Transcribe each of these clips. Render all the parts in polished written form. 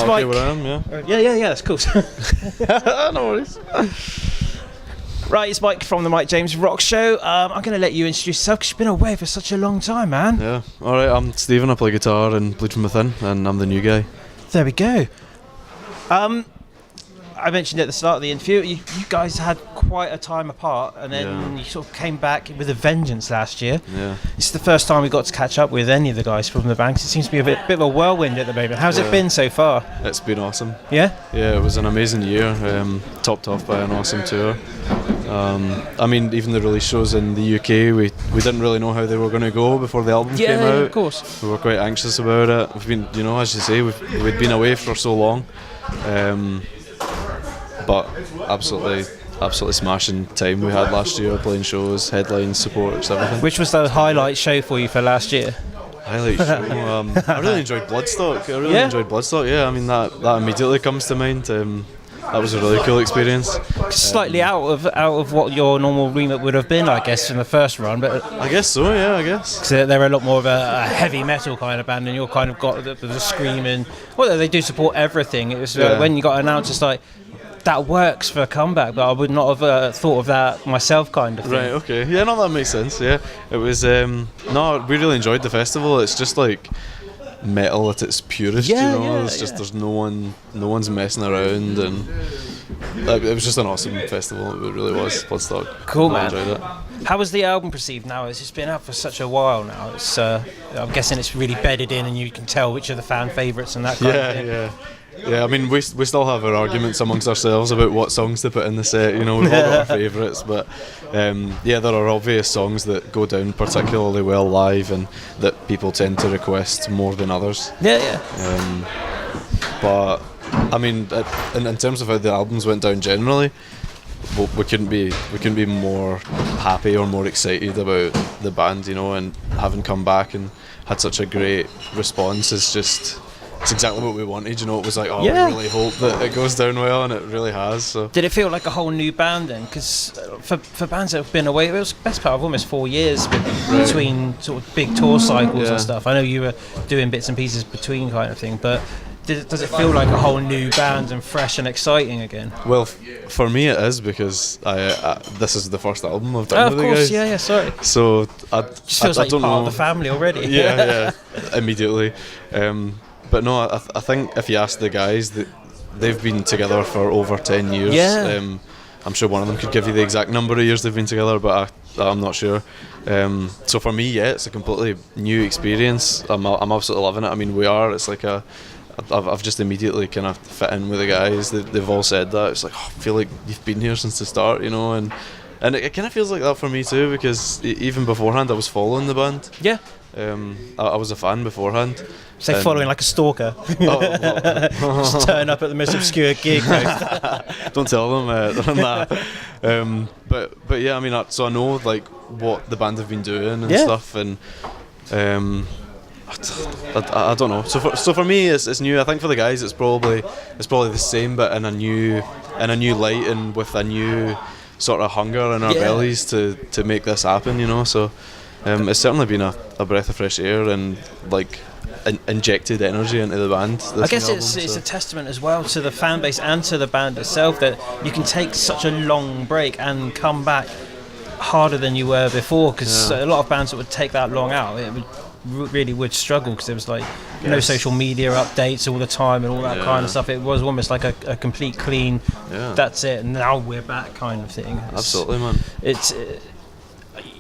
It's okay Mike. where I am, yeah. Yeah, that's cool. No worries. Right, it's Mike from the Mike James Rock Show. I'm going to let you introduce yourself because you've been away for such a long time, man. Yeah, alright, I'm Stephen, I play guitar and Bleed From Within, and I'm the new guy. There we go. I mentioned at the start of the interview, you guys had quite a time apart, and then you sort of came back with a vengeance last year. Yeah. It's the first time we got to catch up with any of the guys from the band. It seems to be a bit of a whirlwind at the moment. How's it been so far? It's been awesome. Yeah? Yeah, it was an amazing year, topped off by an awesome tour. I mean, even the release shows in the UK, we didn't really know how they were going to go before the album came out. Yeah, of course. We were quite anxious about it. We've been, as you say, we'd been away for so long. But absolutely smashing time we had last year, playing shows, headlines, supports, everything. Which was the highlight show for you for last year? Highlight show? I really enjoyed Bloodstock. Yeah, I mean, that immediately comes to mind. That was a really cool experience. Slightly out of what your normal remit would have been, I guess, in the first run. But I guess so, yeah, I guess. Because they're a lot more of a heavy metal kind of band, and you're kind of got the screaming. Well, they do support everything. It was when you got announced, it's like, that works for a comeback, but I would not have thought of that myself, kind of thing. Right, okay. Yeah, no, that makes sense, yeah. It was, no, we really enjoyed the festival. It's just like metal at its purest, there's no one's messing around, and it was just an awesome festival. It really was. Bloodstock. Cool, man. I enjoyed it. How was the album perceived now? It's just been out for such a while now. It's I'm guessing it's really bedded in, and you can tell which are the fan favourites and that kind of thing. Yeah, I mean, we still have our arguments amongst ourselves about what songs to put in the set. We've all got our favourites, but there are obvious songs that go down particularly well live and that people tend to request more than others. But I mean, in terms of how the albums went down generally, we couldn't be more happy or more excited about the band, and having come back and had such a great response is just. It's exactly what we wanted, It was like, we really hope that it goes down well, and it really has. So. Did it feel like a whole new band then? Because for bands that have been away, it was the best part of almost 4 years between sort of big tour cycles and stuff. I know you were doing bits and pieces between kind of thing, but does it feel like a whole new band and fresh and exciting again? Well, for me it is, because this is the first album I've done with the guys. Yeah, sorry. So just feels like you're part of the family already. Yeah, immediately. But no, I think if you ask the guys, they've been together for over 10 years. Yeah. I'm sure one of them could give you the exact number of years they've been together, but I'm not sure. So for me, it's a completely new experience. I'm absolutely loving it. I mean, it's like I've just immediately kind of fit in with the guys. They've all said that. It's like, I feel like you've been here since the start, and it kind of feels like that for me too, because even beforehand I was following the band. Yeah. I was a fan beforehand. So following like a stalker. Just turn up at the most obscure gig. Don't tell them that. But yeah, I mean, so I know like what the band have been doing and stuff, and I don't know. So for me, it's new. I think for the guys, it's probably the same, but in a new light and with a new sort of hunger in our bellies to make this happen. So. It's certainly been a breath of fresh air and like injected energy into the band. I guess it's a testament as well to the fan base and to the band itself that you can take such a long break and come back harder than you were before, because a lot of bands that would take that long out, it really would struggle, because there was like no social media updates all the time and all that kind of stuff. It was almost like a complete clean, that's it, and now we're back kind of thing. Absolutely, man.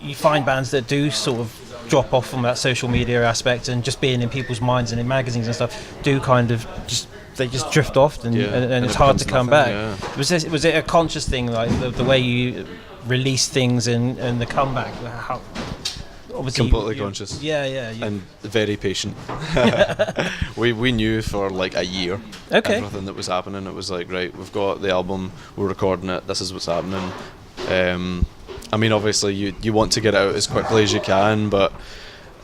You find bands that do sort of drop off from that social media aspect and just being in people's minds and in magazines and stuff do kind of just drift off and it's hard to come back. Was it a conscious thing, like the way you release things and the comeback? How, obviously completely conscious. And very patient. we knew for like a year everything that was happening. It was like, right, we've got the album, we're recording it, this is what's happening. I mean, obviously, you want to get it out as quickly as you can, but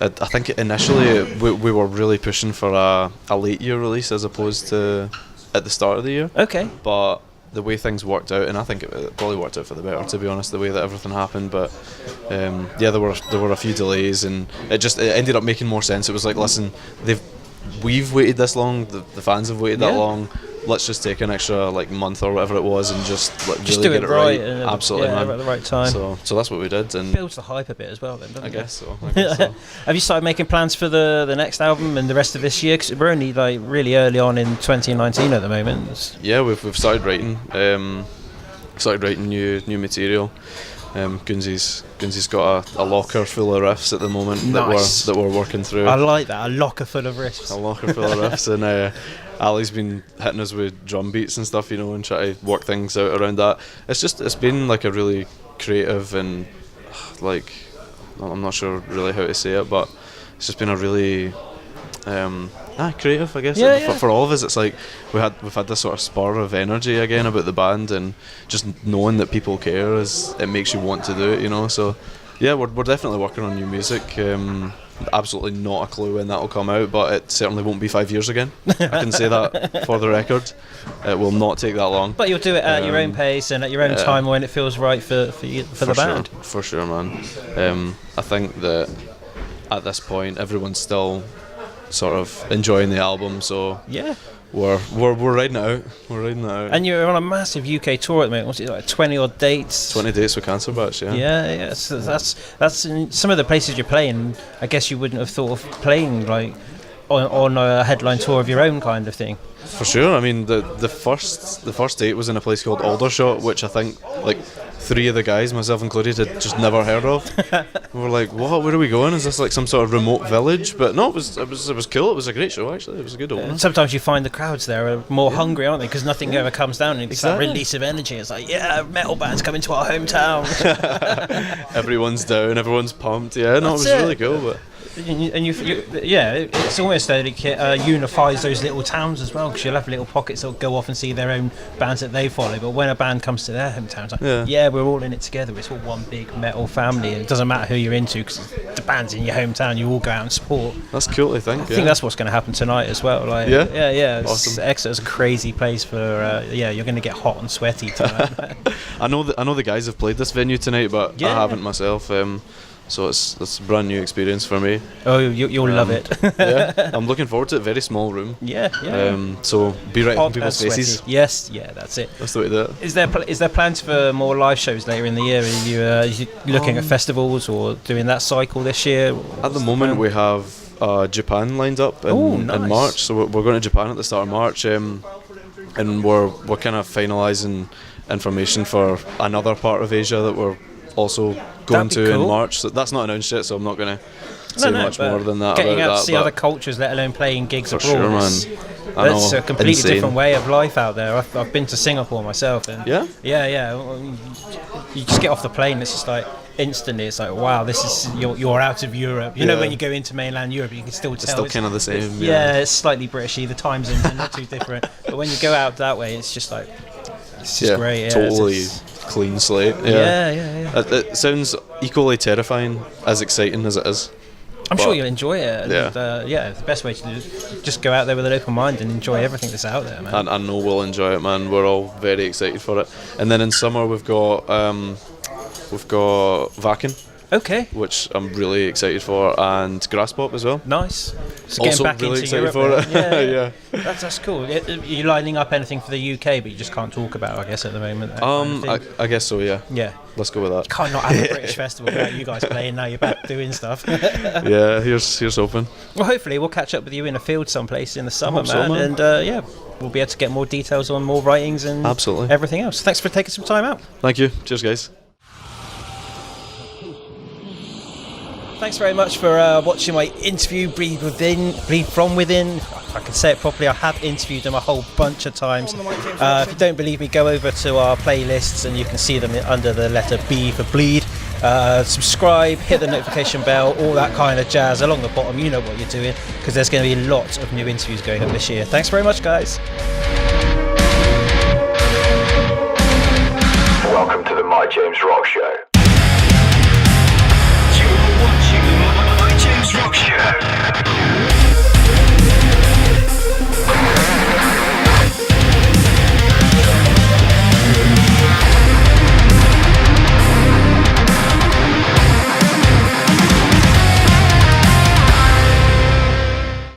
I think initially we were really pushing for a late year release as opposed to at the start of the year. Okay. But the way things worked out, and I think it probably worked out for the better, to be honest, the way that everything happened. But there were a few delays, and it ended up making more sense. It was like, listen, we've waited this long, the fans have waited that long. Let's just take an extra like month or whatever it was and just really do get it it right. Absolutely, man. At the right time. So that's what we did, and builds the hype a bit as well. Then, doesn't I it? guess so. I guess so. Have you started making plans for the next album and the rest of this year? Because we're only like really early on in 2019 at the moment. Yeah, we've started writing. New material. Gunsy's got a locker full of riffs at the moment that we're working through. I like that, a locker full of riffs. A locker full of riffs, and Ali's been hitting us with drum beats and stuff, and try to work things out around that. It's been like a really creative and like, I'm not sure really how to say it, but it's just been a really creative, I guess. For all of us, it's like we've had this sort of spur of energy again about the band, and just knowing that people care it makes you want to do it, So yeah, we're definitely working on new music. Absolutely not a clue when that'll come out, but it certainly won't be 5 years again. I can say that for the record. It will not take that long. But you'll do it at your own pace and at your own time when it feels right for the band. For sure, man. I think that at this point everyone's still sort of enjoying the album, so yeah. We're riding it out. We're riding it out. And you're on a massive UK tour at the moment. What's it like, 20 odd dates? 20 dates with Cancer Batch, yeah. Yeah. So that's in some of the places you're playing. I guess you wouldn't have thought of playing like on a headline tour of your own kind of thing. For sure. I mean, the first date was in a place called Aldershot, which I think like 3 of the guys, myself included, had just never heard of. We were like, "What? Where are we going? Is this like some sort of remote village?" But no, it was cool. It was a great show, actually. It was a good opener. Sometimes you find the crowds there are more hungry, aren't they? Because nothing ever comes down, and it's that release of energy. It's like, yeah, metal bands coming to our hometown. Everyone's down, everyone's pumped. Yeah, no, it was really cool. But it's almost like unifies those little towns as well, because you'll have little pockets that go off and see their own bands that they follow, but when a band comes to their hometown, it's like, we're all in it together. It's all one big metal family, and it doesn't matter who you're into, because the band's in your hometown, you all go out and support. That's cool, I think. I think that's what's going to happen tonight as well. Like, yeah. Awesome. Exeter's a crazy place for you're going to get hot and sweaty tonight. I know the guys have played this venue tonight, but I haven't myself. So it's a brand new experience for me. Oh, you'll love it. Yeah, I'm looking forward to it. Very small room. Yeah. So be right on people's faces. Yes, that's it. That's the way to do it. Is there plans for more live shows later in the year? Are you looking at festivals or doing that cycle this year? At the moment, we have Japan lined up in March. So we're going to Japan at the start of March, and we're kind of finalising information for another part of Asia that we're also going to in March. So that's not announced yet, so I'm not going to say much more than that. Getting out to see other cultures, let alone playing gigs abroad. Sure, man. That's a completely different way of life out there. I've been to Singapore myself, and yeah. You just get off the plane, it's just like instantly, it's like, wow, this is you're out of Europe. You know, when you go into mainland Europe, you can still tell it's still kind of the same. It's slightly Britishy. The time zones are not too different, but when you go out that way, it's just like it's just great. Yeah, totally clean slate. Yeah. It sounds equally terrifying as exciting as it is. I'm sure you'll enjoy it. And, the best way to do it is just go out there with an open mind and enjoy everything that's out there, man. I know we'll enjoy it, man. We're all very excited for it. And then in summer we've got Vakin. Okay. Which I'm really excited for, and Grasspop as well. Nice. So also back really into excited Europe, for it. Yeah. That's cool. You're lining up anything for the UK, but you just can't talk about, I guess, at the moment. I guess so. Yeah. Yeah. Let's go with that. You can't not have a British festival without you guys playing. Now you're back doing stuff. Yeah. Here's hoping. Well, hopefully we'll catch up with you in a field someplace in the summer, man. And we'll be able to get more details on more writings and everything else. Thanks for taking some time out. Thank you. Cheers, guys. Thanks very much for watching my interview, Breathe From Within. If I can say it properly, I have interviewed them a whole bunch of times. If you don't believe me, go over to our playlists and you can see them under the letter B for Bleed. Subscribe, hit the notification bell, all that kind of jazz. Along the bottom, you know what you're doing, because there's going to be lots of new interviews going up this year. Thanks very much, guys. Welcome to the My James Rock Show. Rock Show.